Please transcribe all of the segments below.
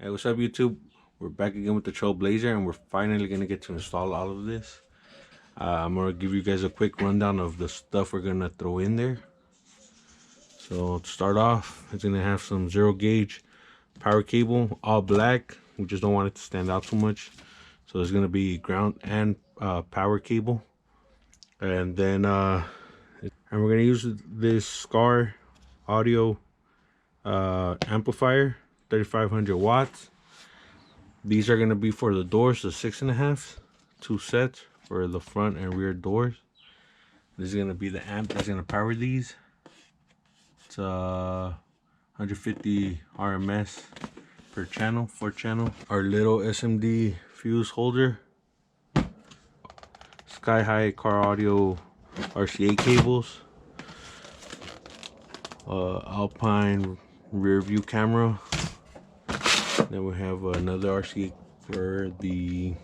Hey, what's up, YouTube? We're back again with the Trailblazer, and we're finally gonna get to install all of this. I'm gonna give you guys a quick rundown of the stuff we're gonna throw in there. So to start off, it's gonna have some 0 gauge power cable, all black. We just don't want it to stand out too much. So there's gonna be ground and power cable, and then we're gonna use this Scar audio amplifier, 3500 watts. These are going to be for the doors, the 6.5, 2 sets for the front and rear doors. This is going to be the amp that's going to power these. It's 150 RMS per channel, 4 channel. Our little SMD fuse holder. Sky high car audio RCA cables. Alpine rear view camera. Then we have another RCA for the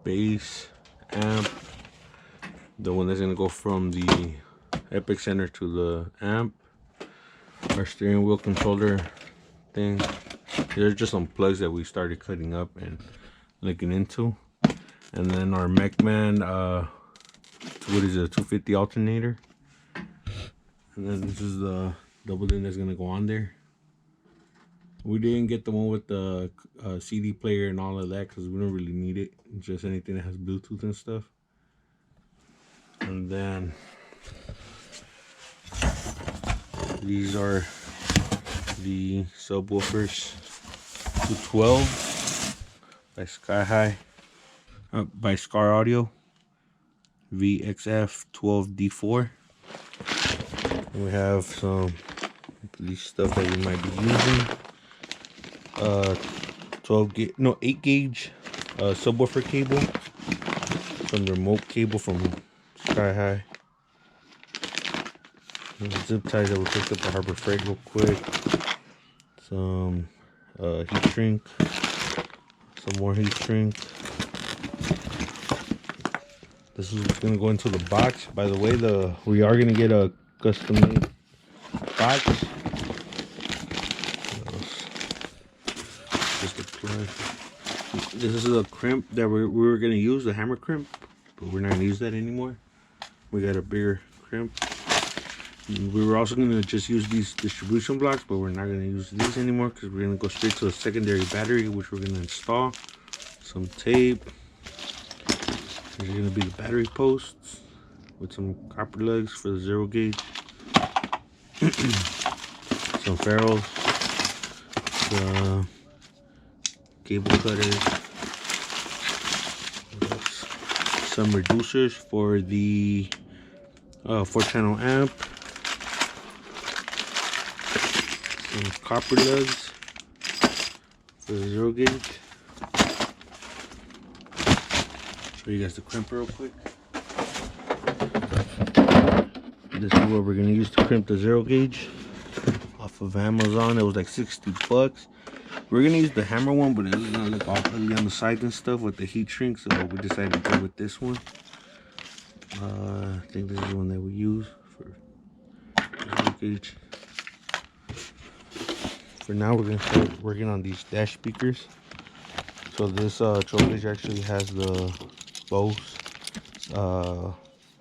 bass amp, the one that's gonna go from the epic center to the amp. Our steering wheel controller thing. There's just some plugs that we started cutting up and looking into. And then our MechMan, what is it, a 250 alternator. And then this is the double din that's gonna go on there. We didn't get the one with the CD player and all of that because we don't really need it. It's just anything that has Bluetooth and stuff. And then these are the Subwoofers 212 by Sky High, by Scar Audio, VXF 12D4. And we have some these stuff that we might be using. 8 gauge subwoofer cable, some remote cable from Sky High, and the zip ties that we picked up at Harbor Freight real quick, some heat shrink, some more heat shrink. This is gonna go into the box. By the way, we are gonna get a custom made box. This is a crimp that we were going to use, the hammer crimp, but we're not going to use that anymore. We got a bigger crimp. We were also going to just use these distribution blocks, but we're not going to use these anymore because we're going to go straight to a secondary battery, which we're going to install. Some tape. There's going to be the battery posts with some copper lugs for the 0 gauge. Some ferrules. Cable cutters, some reducers for the 4-channel amp, some copper lugs for the 0 gauge. Show you guys the crimp real quick. This is what we're gonna use to crimp the 0 gauge off of Amazon. It was like 60 bucks. We're gonna use the hammer one, but it was gonna look all ugly on the sides and stuff with the heat shrink, so we decided to go with this one. I think this is the one that we use for 0 gauge. For now, we're gonna start working on these dash speakers. So this Trailblazer actually has the Bose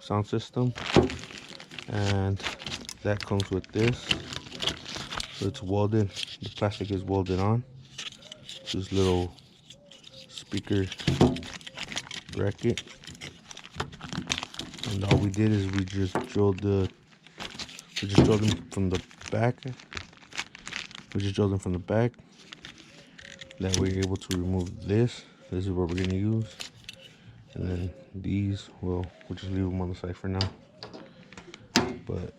sound system, and that comes with this. So it's welded. The plastic is welded on. This little speaker bracket, and all we did is we just drilled them from the back. That way you're able to remove this. This is what we're gonna use, and then these we'll just leave them on the side for now. But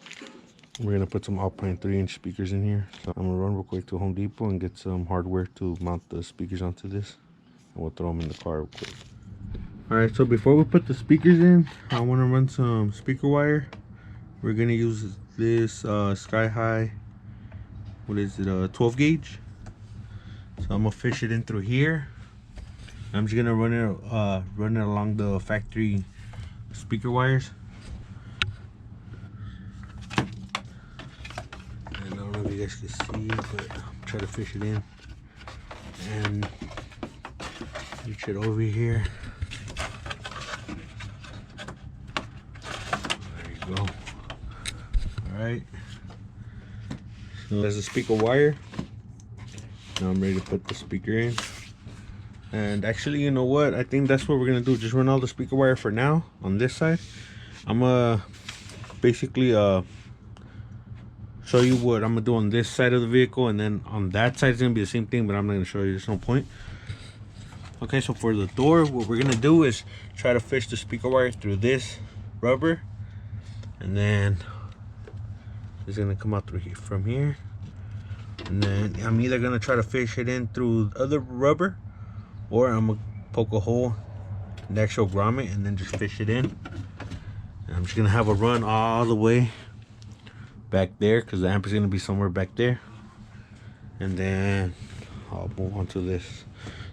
we're gonna put some Alpine 3-inch speakers in here. So I'm gonna run real quick to Home Depot and get some hardware to mount the speakers onto this, and we'll throw them in the car real quick. Alright, so before we put the speakers in, I want to run some speaker wire. We're gonna use this Sky High, what is it, 12 gauge. So I'm gonna fish it in through here. I'm just gonna run it along the factory speaker wires. You guys can see, but I'm trying to fish it in. and reach it over here. There you go. Alright. So there's a speaker wire. Now I'm ready to put the speaker in. And actually, you know what? I think that's what we're gonna do. Just run all the speaker wire for now on this side. I'm gonna basically show you what I'm gonna do on this side of the vehicle, and then on that side it's gonna be the same thing, but I'm not gonna show you. There's no point. Okay, so for the door, what we're gonna do is try to fish the speaker wire through this rubber, and then it's gonna come out through here from here, and then I'm either gonna try to fish it in through the other rubber, or I'm gonna poke a hole in the actual grommet and then just fish it in. And I'm just gonna have a run all the way back there because the amp is gonna be somewhere back there, and then I'll move on to this.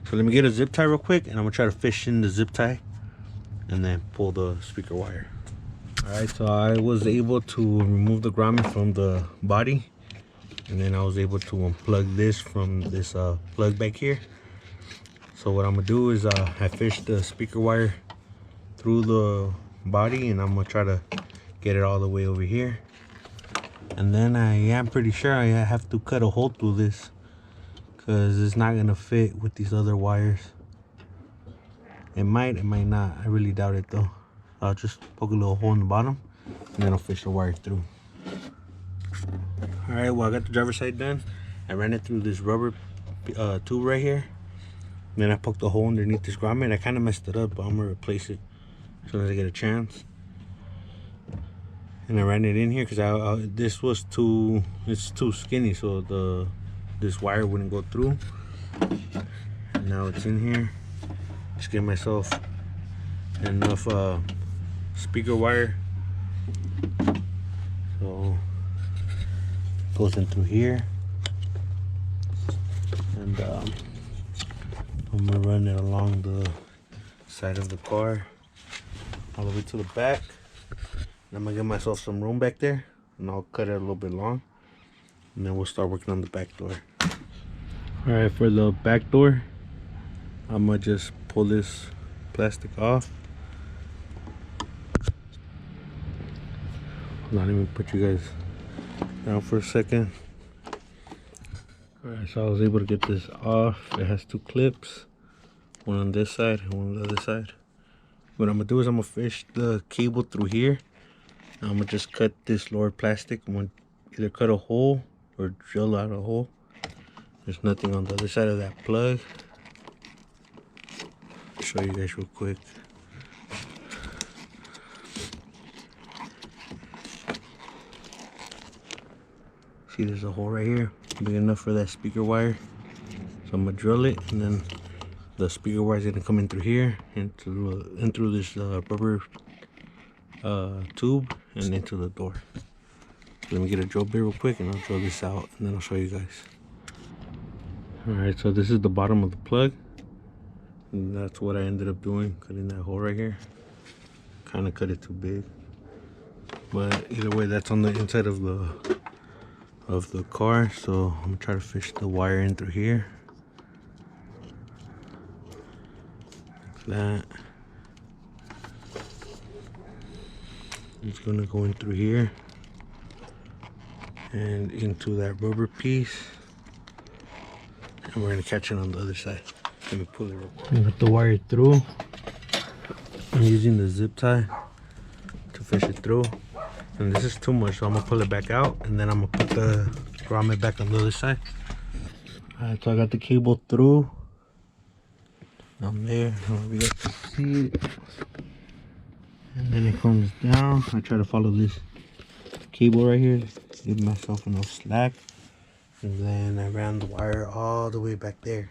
So let me get a zip tie real quick, and I'm gonna try to fish in the zip tie and then pull the speaker wire. All right, so I was able to remove the grommet from the body, and then I was able to unplug this from this plug back here. So what I'm gonna do is I fished the speaker wire through the body, and I'm gonna try to get it all the way over here. And then I am pretty sure I have to cut a hole through this because it's not gonna fit with these other wires. It might not. I really doubt it though. I'll just poke a little hole in the bottom, and then I'll fish the wire through. All right, well, I got the driver's side done. I ran it through this rubber tube right here. Then I poked a hole underneath this grommet. I kind of messed it up, but I'm gonna replace it as soon as I get a chance. And I ran it in here because this was too skinny, so this wire wouldn't go through. And now it's in here. Just get myself enough speaker wire. So it goes in through here, and I'm gonna run it along the side of the car all the way to the back. And I'm gonna give myself some room back there, and I'll cut it a little bit long, and then we'll start working on the back door. All right, for the back door, I'm gonna just pull this plastic off. Hold on, let me put you guys down for a second. Alright, so I was able to get this off. It has two clips, one on this side and one on the other side. What I'm gonna do is I'm gonna fish the cable through here. I'm gonna just cut this lower plastic. I'm gonna either cut a hole or drill out a hole. There's nothing on the other side of that plug. I'll show you guys real quick. See, there's a hole right here, big enough for that speaker wire. So I'm gonna drill it, and then the speaker wire is gonna come in through here, in through this rubber tube, and into the door. So let me get a drill bit real quick, and I'll drill this out, and then I'll show you guys. All right, so this is the bottom of the plug, and that's what I ended up doing, cutting that hole right here. Kind of cut it too big, but either way, that's on the inside of the car. So I'm gonna try to fish the wire in through here, like that. It's gonna go in through here and into that rubber piece, and we're gonna catch it on the other side. Let me pull it real quick. Put the wire through. I'm using the zip tie to fish it through. And this is too much, so I'm gonna pull it back out, and then I'm gonna put the grommet back on the other side. Alright, so I got the cable through down there. We got to see it, and then it comes down. I try to follow this cable right here, give myself enough slack, and then I ran the wire all the way back there.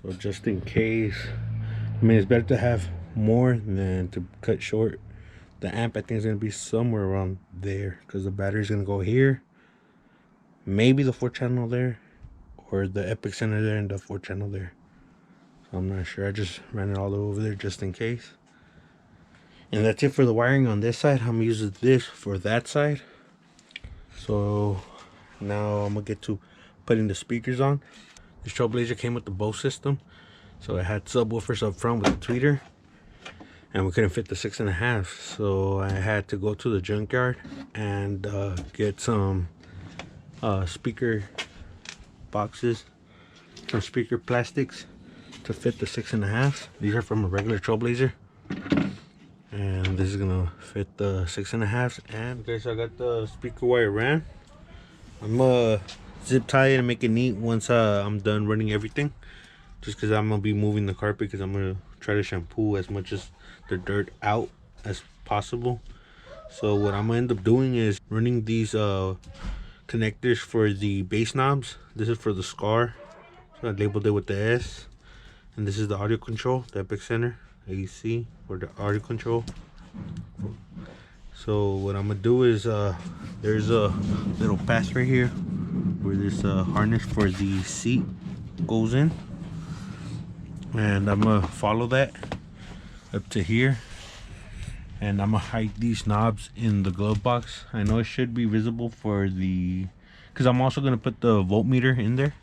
So just in case, I mean, it's better to have more than to cut short. The amp, I think, is going to be somewhere around there, because the battery's going to go here, maybe the 4-channel there, or the epic center there and the 4-channel there. So I'm not sure. I just ran it all the way over there just in case. And that's it for the wiring on this side. I'm going to use this for that side. So now I'm going to get to putting the speakers on. This Trailblazer came with the Bose system, so it had subwoofers up front with the tweeter, and we couldn't fit the 6.5, so I had to go to the junkyard and get some speaker boxes, some speaker plastics to fit the 6.5. These are from a regular Trailblazer, and this is gonna fit the 6.5. And okay, so I got the speaker wire ran. I'm gonna zip tie it and make it neat once I'm done running everything, just because I'm gonna be moving the carpet, because I'm gonna try to shampoo as much as the dirt out as possible. So what I'm gonna end up doing is running these connectors for the bass knobs. This is for the SCAR, so I labeled it with the S, and this is the audio control, the Epic Center AC for the audio control. So what I'm gonna do is there's a little path right here where this harness for the seat goes in, and I'm gonna follow that up to here, and I'm gonna hide these knobs in the glove box. I know it should be visible for the, because I'm also gonna put the voltmeter in there.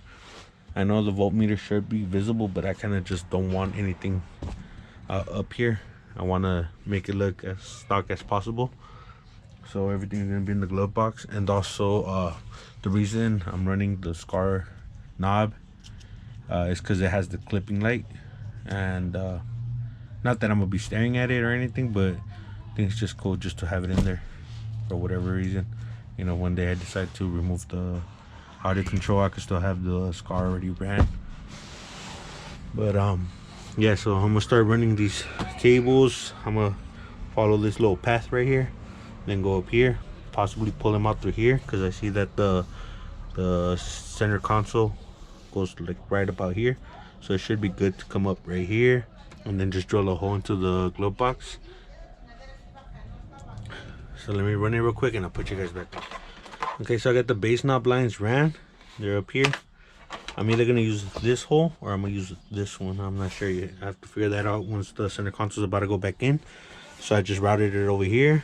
I know the voltmeter should be visible, but I kind of just don't want anything up here. I want to make it look as stock as possible, so everything's gonna be in the glove box. And also the reason I'm running the SCAR knob is because it has the clipping light, and not that I'm gonna be staring at it or anything, but I think it's just cool just to have it in there for whatever reason. You know, one day I decide to remove the audio control, I could still have the SCAR already ran. But yeah, so I'm gonna start running these cables. I'm gonna follow this little path right here, then go up here, possibly pull them out through here, because I see that the center console goes like right about here, so it should be good to come up right here, and then just drill a hole into the glove box. So let me run it real quick and I'll put you guys back. Okay, so I got the bass knob lines ran. They're up here. I'm either gonna use this hole or I'm gonna use this one. I'm not sure yet. I have to figure that out once the center console is about to go back in. So I just routed it over here.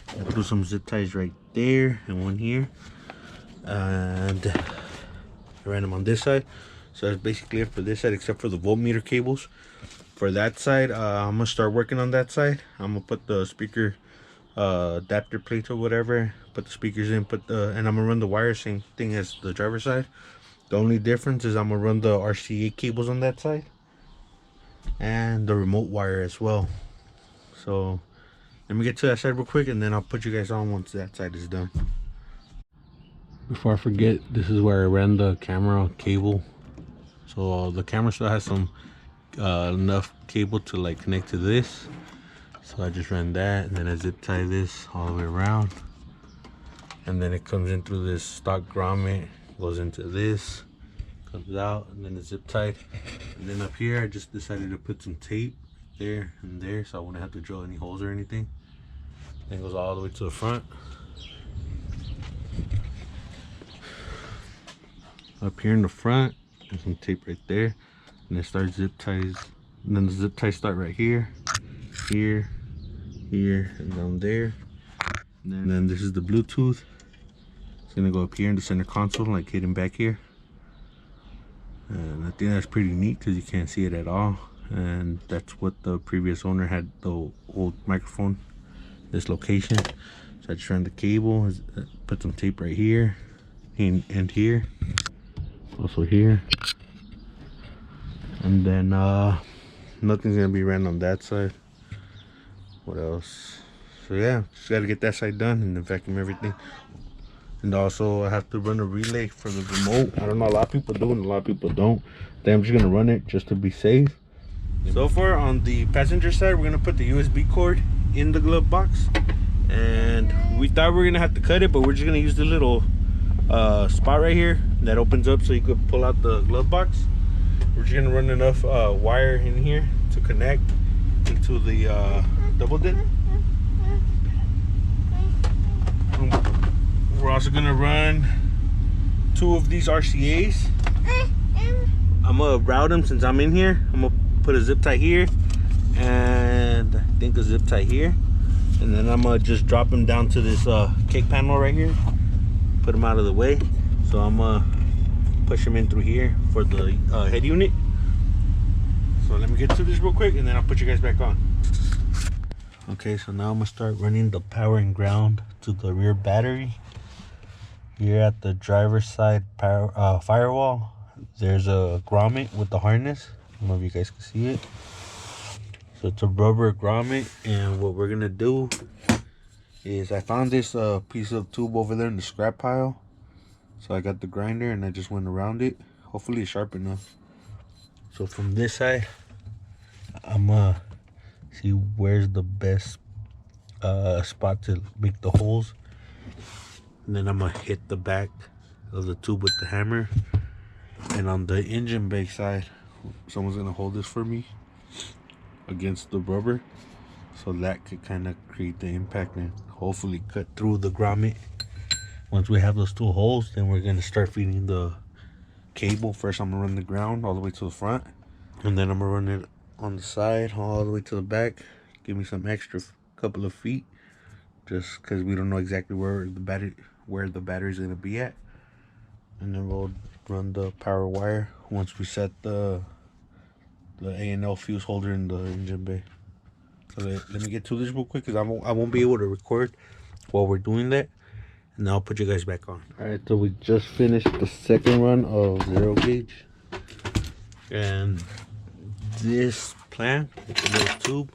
I threw some zip ties right there and one here, and I ran them on this side. So that's basically it for this side, except for the voltmeter cables. For that side, I'm gonna start working on that side. I'm gonna put the speaker adapter plates or whatever, put the speakers in, and I'm gonna run the wire same thing as the driver's side. The only difference is I'm gonna run the RCA cables on that side and the remote wire as well. So let me get to that side real quick, and then I'll put you guys on once that side is done. Before I forget, this is where I ran the camera cable. So the camera still has some enough cable to like connect to this. So I just ran that, and then I zip tie this all the way around, and then it comes in through this stock grommet, goes into this, comes out, and then it's zip tied. And then up here I just decided to put some tape there and there, so I wouldn't have to drill any holes or anything. Then it goes all the way to the front. Up here in the front, there's some tape right there, and it starts zip ties, and then the zip ties start right here, here, here, and down there. And then this is the Bluetooth. It's gonna go up here in the center console, like hidden back here. And I think that's pretty neat because you can't see it at all. And that's what the previous owner had, the old microphone, this location. So I just ran the cable, put some tape right here, and here, also here. And then nothing's gonna be ran on that side. What else? So yeah, just gotta get that side done and then vacuum everything. And also I have to run a relay for the remote. I don't know, a lot of people do and a lot of people don't. Then I'm just gonna run it just to be safe. So far on the passenger side, we're gonna put the USB cord in the glove box, and we thought we were gonna have to cut it, but we're just gonna use the little spot right here that opens up so you could pull out the glove box. We're just gonna run enough wire in here to connect into the double din. We're also gonna run 2 of these RCAs. I'm gonna route them since I'm in here. I'm gonna put a zip tie here and I think a zip tie here, and then I'm gonna just drop them down to this kick panel right here, put them out of the way. So I'm gonna push them in through here for the head unit. So let me get to this real quick and then I'll put you guys back on. Okay, so now I'm gonna start running the power and ground to the rear battery. Here at the driver's side power firewall, there's a grommet with the harness. I don't know if you guys can see it. So it's a rubber grommet, and what we're gonna do is I found this piece of tube over there in the scrap pile. So I got the grinder and I just went around it. Hopefully it's sharp enough. So from this side, I'm gonna see where's the best spot to make the holes. And then I'm gonna hit the back of the tube with the hammer. And on the engine bay side, someone's gonna hold this for me against the rubber, so that could kind of create the impact and hopefully cut through the grommet. Once we have those two holes, then we're gonna start feeding the cable. First I'm gonna run the ground all the way to the front, and then I'm gonna run it on the side all the way to the back. Give me some extra couple of feet, just because we don't know exactly where the battery is gonna be at. And then we'll run the power wire once we set the A&L fuse holder in the engine bay. So let me get to this real quick, because I won't be able to record while we're doing that, and then I'll put you guys back on. Alright, so we just finished the second run of 0 gauge, and this plan with the little tube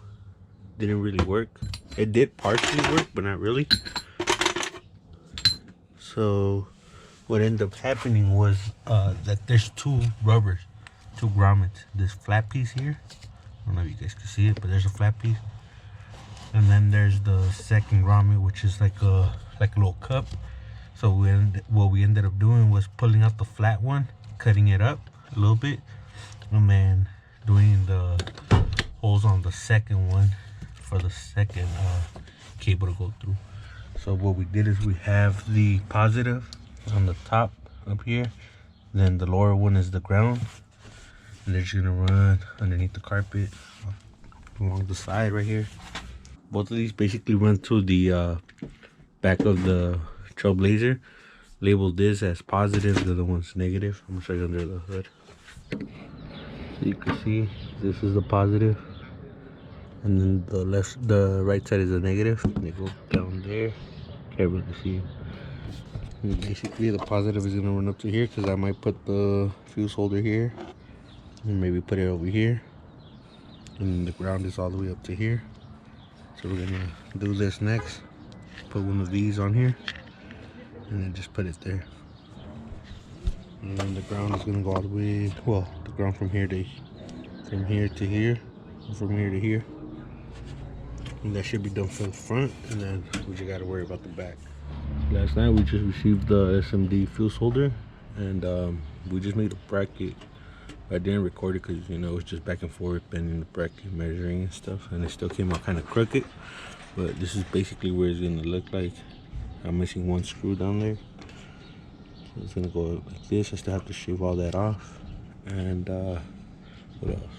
didn't really work. It did partially work, but not really. So what ended up happening was that there's two grommets. This flat piece here, I don't know if you guys can see it, but there's a flat piece, and then there's the second grommet, which is like a little cup. So what we ended up doing was pulling out the flat one, cutting it up a little bit, and then doing the holes on the second one for the second cable to go through. So what we did is we have the positive on the top up here, then the lower one is the ground, and they're just gonna run underneath the carpet along the side right here. Both of these basically run to the back of the Trailblazer. Labeled this as positive, the other one's negative. I'm gonna show you under the hood. So you can see this is the positive, and then the right side is the negative. They go down there. Can't really see. And basically the positive is gonna run up to here, because I might put the fuse holder here and maybe put it over here, and the ground is all the way up to here. So we're gonna do this next. Put one of these on here and then just put it there, and then the ground is gonna go all the way, well, the ground from here to here, from here to here, and that should be done for the front, and then we just gotta worry about the back. Last night we just received the SMD fuse holder, and we just made a bracket. I didn't record it because, you know, it was just back and forth bending the bracket, measuring and stuff, and it still came out kind of crooked. But this is basically where it's gonna look like. I'm missing one screw down there, so it's gonna go like this. I still have to shave all that off, and what else?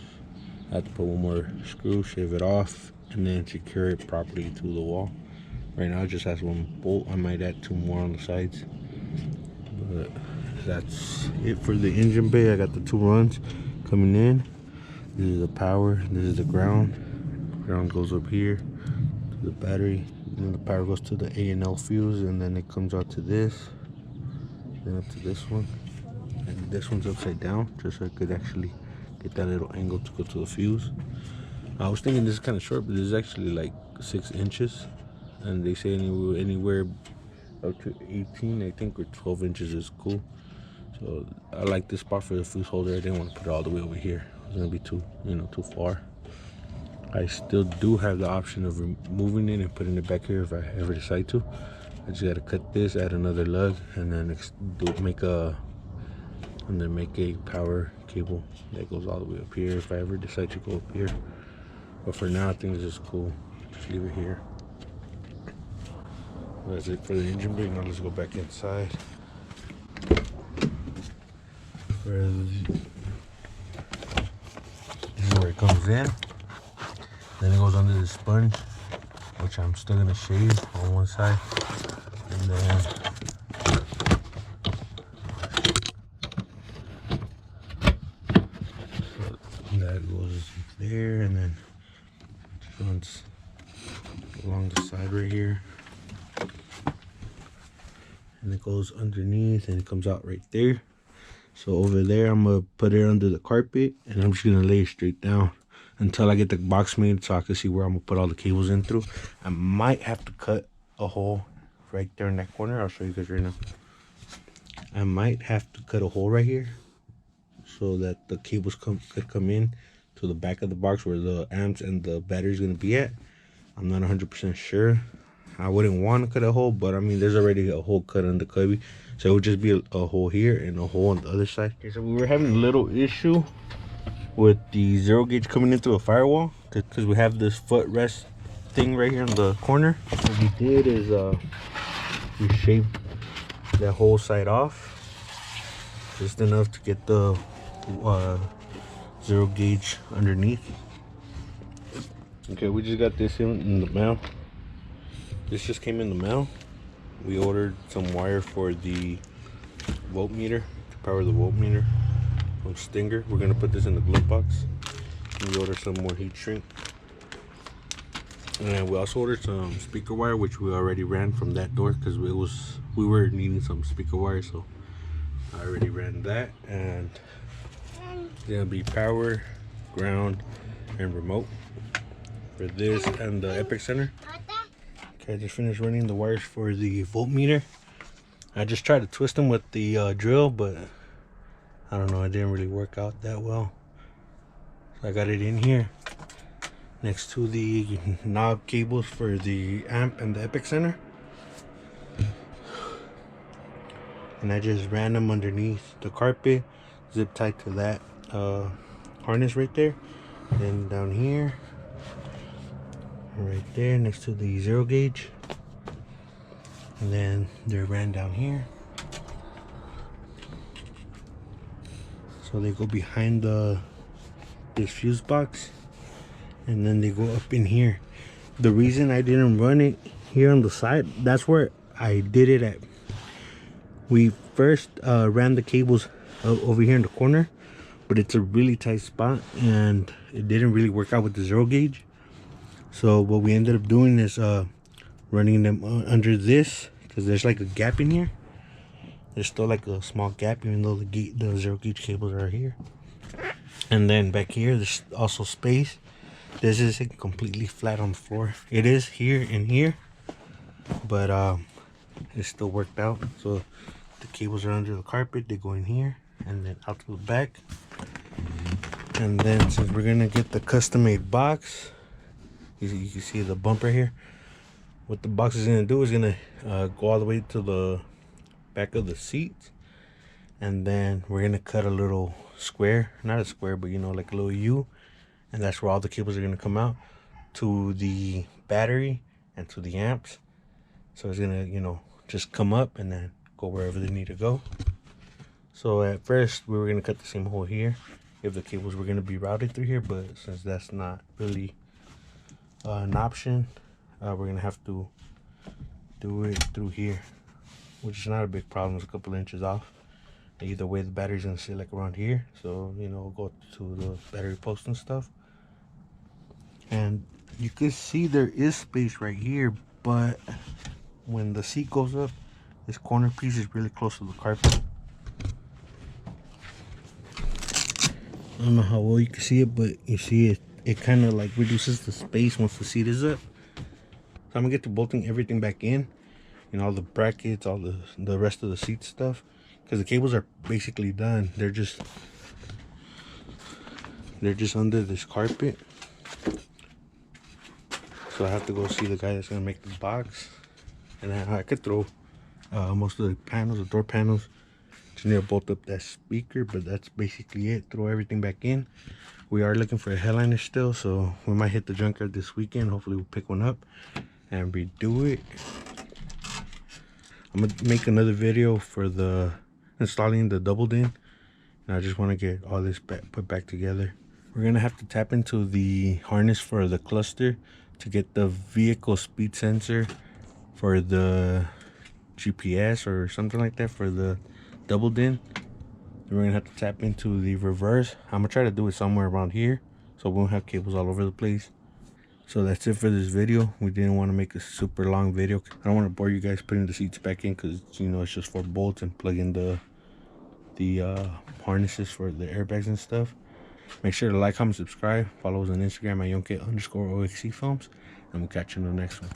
I have to put one more screw, shave it off, and then secure it properly to the wall. Right now it just has one bolt. I might add two more on the sides, but that's it for the engine bay. I got the two runs coming in. This is the power, this is the ground. Ground goes up here to the battery, then the power goes to the A&L fuse, and then it comes out to this, then up to this one, and this one's upside down, just so I could actually get that little angle to go to the fuse. I was thinking this is kind of short, but this is actually like 6 inches, and they say anywhere up to 18, I think, or 12 inches is cool. So I like this spot for the fuse holder. I didn't want to put it all the way over here. It's gonna be too too far. I still do have the option of removing it and putting it back here if I ever decide to. I just gotta cut this, add another lug, and then make a power cable that goes all the way up here if I ever decide to go up here. But for now, I think this is cool. Just leave it here. That's it for the engine bay. Now let's go back inside. Where it comes in, then it goes under the sponge, which I'm still gonna shave on one side, and then that goes there, and then runs along the side right here, and it goes underneath and it comes out right there. So over there I'm gonna put it under the carpet, and I'm just gonna lay it straight down until I get the box made so I can see where I'm gonna put all the cables in through. I might have to cut a hole right there in that corner. I'll show you guys right now. I might have to cut a hole right here so that the cables could come in to the back of the box where the amps and the battery's gonna be at. I'm not 100% sure. I wouldn't want to cut a hole, but I mean, there's already a hole cut on the cubby, so it would just be a hole here and a hole on the other side. Okay, so we were having a little issue with the 0 gauge coming into a firewall because we have this footrest thing right here in the corner. What we did is we shaved that whole side off just enough to get the 0 gauge underneath. Okay, we just got this in the mail. This just came in the mail. We ordered some wire for the voltmeter to power the voltmeter from Stinger. We're gonna put this in the glove box. And we ordered some more heat shrink, and we also ordered some speaker wire, which we already ran from that door because we were needing some speaker wire, so I already ran that. And it's gonna be power, ground, and remote for this and the Epic Center. Okay, I just finished running the wires for the voltmeter. I just tried to twist them with the drill, but I don't know, it didn't really work out that well. So I got it in here next to the knob cables for the amp and the Epic Center. And I just ran them underneath the carpet, zip tied to that harness right there. Then down here, right there next to the 0 gauge, and then they ran down here, so they go behind this fuse box, and then they go up in here. The reason I didn't run it here on the side, that's where I did it at. We first ran the cables over here in the corner, but it's a really tight spot and it didn't really work out with the 0 gauge. So what we ended up doing is running them under this, because there's like a gap in here. There's still like a small gap, even though the 0 gauge cables are here. And then back here, there's also space. This isn't completely flat on the floor. It is here and here, but it still worked out. So the cables are under the carpet. They go in here and then out to the back. And then since we're gonna get the custom-made box, you can see the bumper here. What the box is gonna do is gonna go all the way to the back of the seats, and then we're gonna cut a little square, not a square, but you know, like a little U, and that's where all the cables are gonna come out to the battery and to the amps. So it's gonna, you know, just come up and then go wherever they need to go. So at first we were gonna cut the same hole here if the cables were gonna be routed through here, but since that's not really an option, we're gonna have to do it through here, which is not a big problem. It's a couple inches off. Either way, the battery's gonna sit like around here, so you know, go to the battery post and stuff. And you can see there is space right here, but when the seat goes up, this corner piece is really close to the carpet. I don't know how well you can see it, but you see it kind of like reduces the space once the seat is up. So I'm gonna get to bolting everything back in, you know, all the brackets, all the rest of the seat stuff, because the cables are basically done. They're just under this carpet. So I have to go see the guy that's gonna make the box, and I could throw most of the panels, the door panels. Just need to bolt up that speaker, but that's basically it. Throw everything back in. We are looking for a headliner still, so we might hit the junkyard this weekend. Hopefully we'll pick one up and redo it. I'm gonna make another video for the installing the double din, and I just want to get all this put back together. We're gonna have to tap into the harness for the cluster to get the vehicle speed sensor for the GPS or something like that for the double din. Then we're gonna have to tap into the reverse. I'm gonna try to do it somewhere around here so we won't have cables all over the place. So that's it for this video. We didn't want to make a super long video. I don't want to bore you guys putting the seats back in because, you know, it's just 4 bolts and plug in the harnesses for the airbags and stuff. Make sure to like, comment, subscribe. Follow us on Instagram at @OFC films, and we'll catch you in the next one.